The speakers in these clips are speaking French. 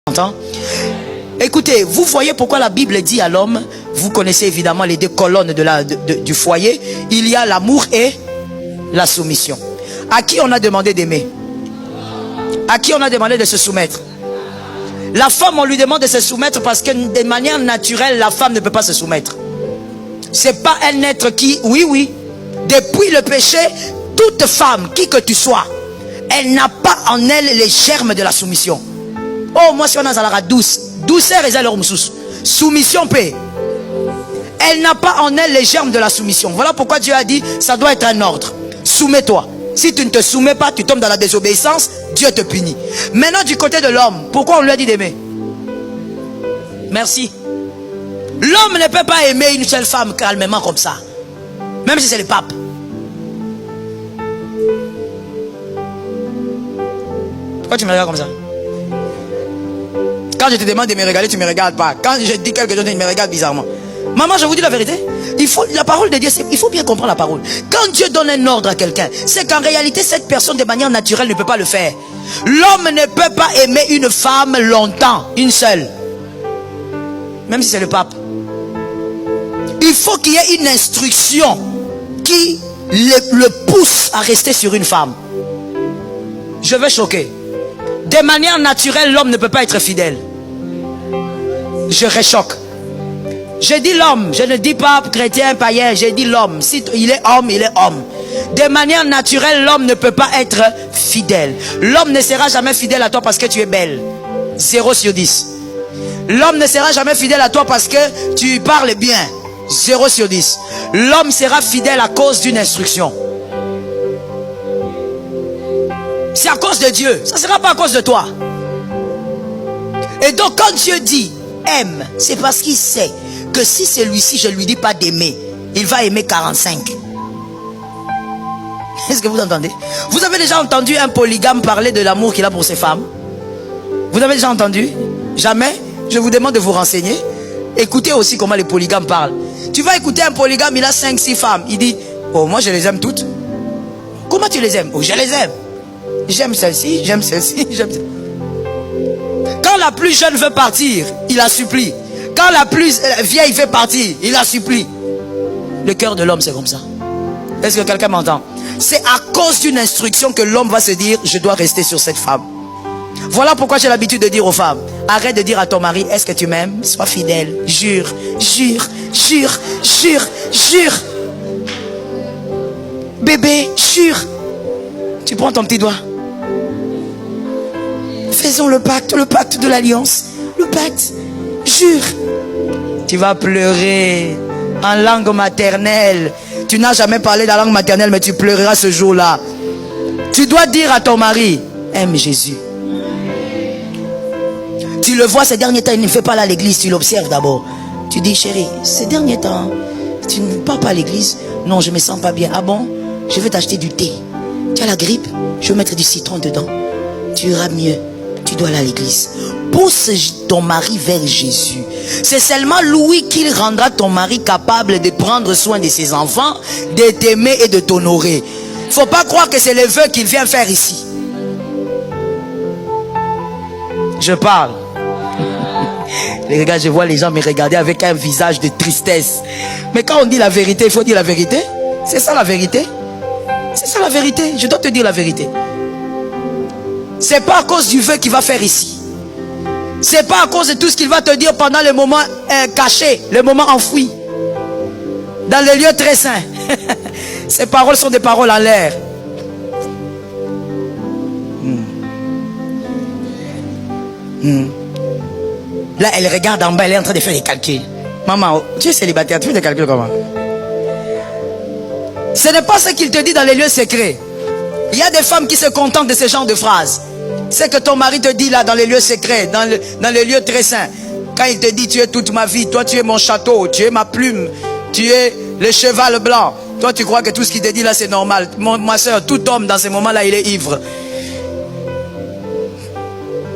Entends? Écoutez, vous voyez pourquoi la Bible dit à l'homme, vous connaissez évidemment les deux colonnes du foyer, il y a l'amour et la soumission. À qui on a demandé d'aimer? À qui on a demandé de se soumettre? La femme, on lui demande de se soumettre parce que de manière naturelle, la femme ne peut pas se soumettre. C'est pas un être qui, oui, depuis le péché, toute femme, qui que tu sois, elle n'a pas en elle les germes de la soumission. Oh, moi si on a la douce, douceur et leur soumission paix. Elle n'a pas en elle les germes de la soumission. Voilà pourquoi Dieu a dit, ça doit être un ordre. Soumets-toi. Si tu ne te soumets pas, tu tombes dans la désobéissance, Dieu te punit. Maintenant du côté de l'homme, pourquoi on lui a dit d'aimer? Merci. L'homme ne peut pas aimer une seule femme calmement comme ça. Même si c'est le pape. Pourquoi tu me regardes comme ça? Quand je te demande de me regarder, tu ne me regardes pas. Quand je dis quelque chose, tu me regardes bizarrement. Maman, je vous dis la vérité. La parole de Dieu, il faut bien comprendre la parole. Quand Dieu donne un ordre à quelqu'un, c'est qu'en réalité, cette personne de manière naturelle ne peut pas le faire. L'homme ne peut pas aimer une femme longtemps, une seule. Même si c'est le pape. Il faut qu'il y ait une instruction qui le pousse à rester sur une femme. Je vais choquer. De manière naturelle, l'homme ne peut pas être fidèle. Je réchoque. Je dis l'homme, je ne dis pas chrétien, païen, j'ai dit l'homme. Si il est homme, il est homme. De manière naturelle, l'homme ne peut pas être fidèle. L'homme ne sera jamais fidèle à toi parce que tu es belle. 0 sur 10. L'homme ne sera jamais fidèle à toi parce que tu parles bien. 0 sur 10. L'homme sera fidèle à cause d'une instruction. C'est à cause de Dieu. Ça ne sera pas à cause de toi. Et donc quand Dieu dit aime, c'est parce qu'il sait que si celui-ci, je ne lui dis pas d'aimer, il va aimer 45. Est-ce que vous entendez? Vous avez déjà entendu un polygame parler de l'amour qu'il a pour ses femmes? Vous avez déjà entendu? Jamais? Je vous demande de vous renseigner. Écoutez aussi comment les polygames parlent. Tu vas écouter un polygame, il a 5-6 femmes. Il dit, oh moi je les aime toutes. Comment tu les aimes? Oh je les aime. J'aime celle-ci, j'aime celle-ci, j'aime celle-ci. Quand la plus jeune veut partir, il la supplie. Quand la plus vieille veut partir, il la supplie. Le cœur de l'homme, c'est comme ça. Est-ce que quelqu'un m'entend? C'est à cause d'une instruction que l'homme va se dire, je dois rester sur cette femme. Voilà pourquoi j'ai l'habitude de dire aux femmes, arrête de dire à ton mari, est-ce que tu m'aimes? Sois fidèle. Jure, jure, jure, jure, jure. Bébé, jure. Tu prends ton petit doigt. Faisons le pacte de l'alliance. Le pacte. Jure. Tu vas pleurer en langue maternelle. Tu n'as jamais parlé de la langue maternelle, mais tu pleureras ce jour-là. Tu dois dire à ton mari, aime Jésus. Tu le vois ces derniers temps, il ne fait pas là à l'église, tu l'observes d'abord. Tu dis, chérie, ces derniers temps, tu ne pars pas à l'église? Non, je me sens pas bien. Ah bon? Je vais t'acheter du thé. Tu as la grippe? Je vais mettre du citron dedans. Tu iras mieux. Tu dois aller à l'église. Pousse ton mari vers Jésus. C'est seulement lui qui rendra ton mari capable de prendre soin de ses enfants, de t'aimer et de t'honorer. Il ne faut pas croire que c'est le vœu qu'il vient faire ici. Je parle. Les gars, je vois les gens me regarder avec un visage de tristesse. Mais quand on dit la vérité, il faut dire la vérité. C'est ça la vérité. C'est ça la vérité. Je dois te dire la vérité. C'est pas à cause du vœu qu'il va faire ici. C'est pas à cause de tout ce qu'il va te dire pendant les moments cachés, les moments enfouis. Dans les lieux très saints. Ces paroles sont des paroles en l'air. Là, elle regarde en bas, elle est en train de faire des calculs. Maman, tu es célibataire, tu fais des calculs comment? Ce n'est pas ce qu'il te dit dans les lieux secrets. Il y a des femmes qui se contentent de ce genre de phrases. C'est que ton mari te dit là dans les lieux secrets, dans les lieux très saints. Quand il te dit, tu es toute ma vie, toi tu es mon château, tu es ma plume, tu es le cheval blanc. Toi tu crois que tout ce qu'il te dit là c'est normal. Ma soeur, tout homme dans ces moments-là il est ivre.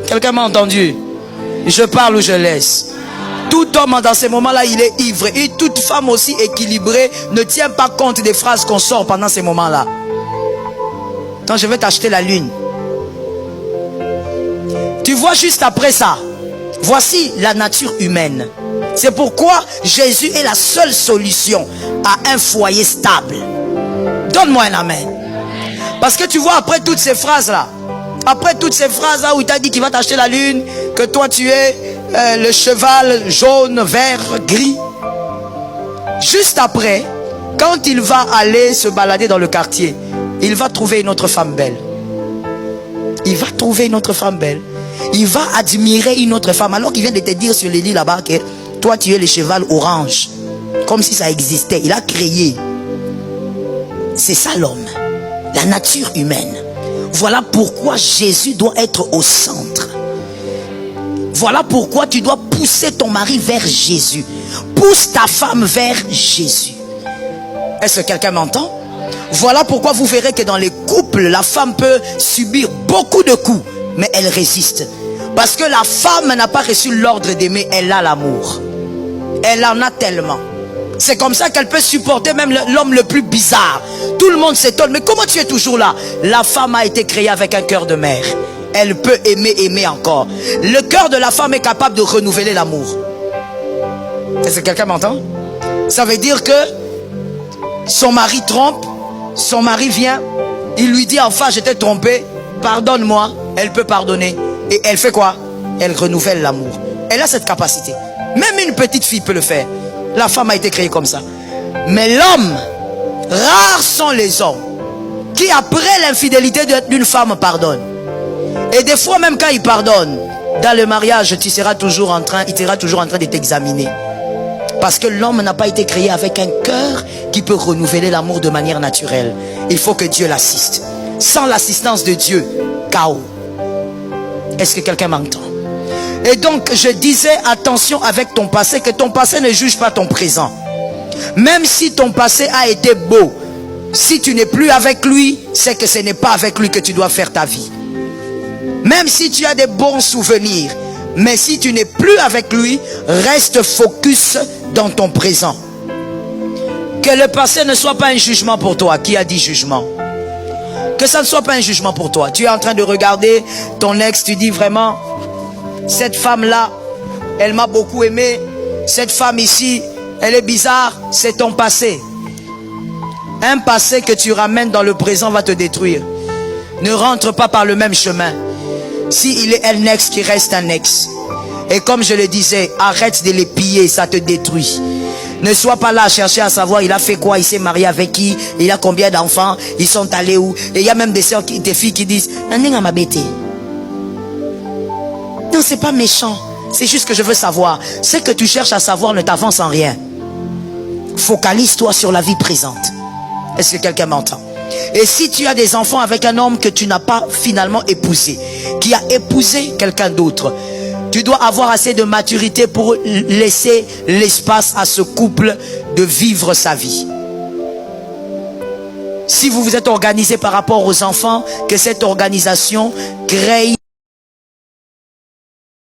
Quelqu'un m'a entendu? Je parle ou je laisse? Tout homme dans ces moments-là, il est ivre. Et toute femme aussi équilibrée ne tient pas compte des phrases qu'on sort pendant ces moments-là. Quand je vais t'acheter la lune. Tu vois juste après ça, Voici la nature humaine. C'est pourquoi Jésus est la seule solution à un foyer stable. Donne-moi un amen. Parce que tu vois, après toutes ces phrases-là, où il t'a dit qu'il va t'acheter la lune, que toi tu es le cheval jaune, vert, gris. Juste après, quand il va aller se balader dans le quartier, il va trouver une autre femme belle. Il va trouver une autre femme belle. Il va admirer une autre femme. Alors qu'il vient de te dire sur les lits là-bas que toi tu es le cheval orange. Comme si ça existait. Il a créé. C'est ça l'homme. La nature humaine. Voilà pourquoi Jésus doit être au centre. Voilà pourquoi tu dois pousser ton mari vers Jésus. Pousse ta femme vers Jésus. Est-ce que quelqu'un m'entend? Voilà pourquoi vous verrez que dans les couples, la femme peut subir beaucoup de coups, mais elle résiste. Parce que la femme n'a pas reçu l'ordre d'aimer, elle a l'amour. Elle en a tellement. C'est comme ça qu'elle peut supporter même l'homme le plus bizarre. Tout le monde s'étonne, mais comment tu es toujours là? La femme a été créée avec un cœur de mère. Elle peut aimer encore. Le cœur de la femme est capable de renouveler l'amour. Est-ce que quelqu'un m'entend? Ça veut dire que son mari trompe, son mari vient, il lui dit enfin je t'ai trompé, pardonne-moi. Elle peut pardonner. Et elle fait quoi? Elle renouvelle l'amour. Elle a cette capacité. Même une petite fille peut le faire. La femme a été créée comme ça. Mais l'homme, rares sont les hommes qui après l'infidélité d'une femme pardonnent. Et des fois même quand il pardonne, dans le mariage, il sera toujours en train de t'examiner. Parce que l'homme n'a pas été créé avec un cœur qui peut renouveler l'amour de manière naturelle. Il faut que Dieu l'assiste. Sans l'assistance de Dieu, chaos. Est-ce que quelqu'un m'entend? Et donc je disais attention avec ton passé, que ton passé ne juge pas ton présent. Même si ton passé a été beau, si tu n'es plus avec lui, c'est que ce n'est pas avec lui que tu dois faire ta vie. Même si tu as des bons souvenirs, mais si tu n'es plus avec lui, reste focus dans ton présent. Que le passé ne soit pas un jugement pour toi. Qui a dit jugement? Que ça ne soit pas un jugement pour toi. Tu es en train de regarder ton ex, tu dis vraiment, cette femme-là, elle m'a beaucoup aimé. Cette femme ici, elle est bizarre. C'est ton passé. Un passé que tu ramènes dans le présent va te détruire. Ne rentre pas par le même chemin. S'il est un ex, qui reste un ex. Et comme je le disais, arrête de les piller, ça te détruit. Ne sois pas là à chercher à savoir il a fait quoi, il s'est marié avec qui, il a combien d'enfants, ils sont allés où. Et il y a même des filles qui disent non, c'est pas méchant, c'est juste que je veux savoir. Ce que tu cherches à savoir ne t'avance en rien. Focalise-toi sur la vie présente. Est-ce que quelqu'un m'entend? Et si tu as des enfants avec un homme que tu n'as pas finalement épousé, qui a épousé quelqu'un d'autre, tu dois avoir assez de maturité pour laisser l'espace à ce couple de vivre sa vie. Si vous vous êtes organisé par rapport aux enfants, que cette organisation crée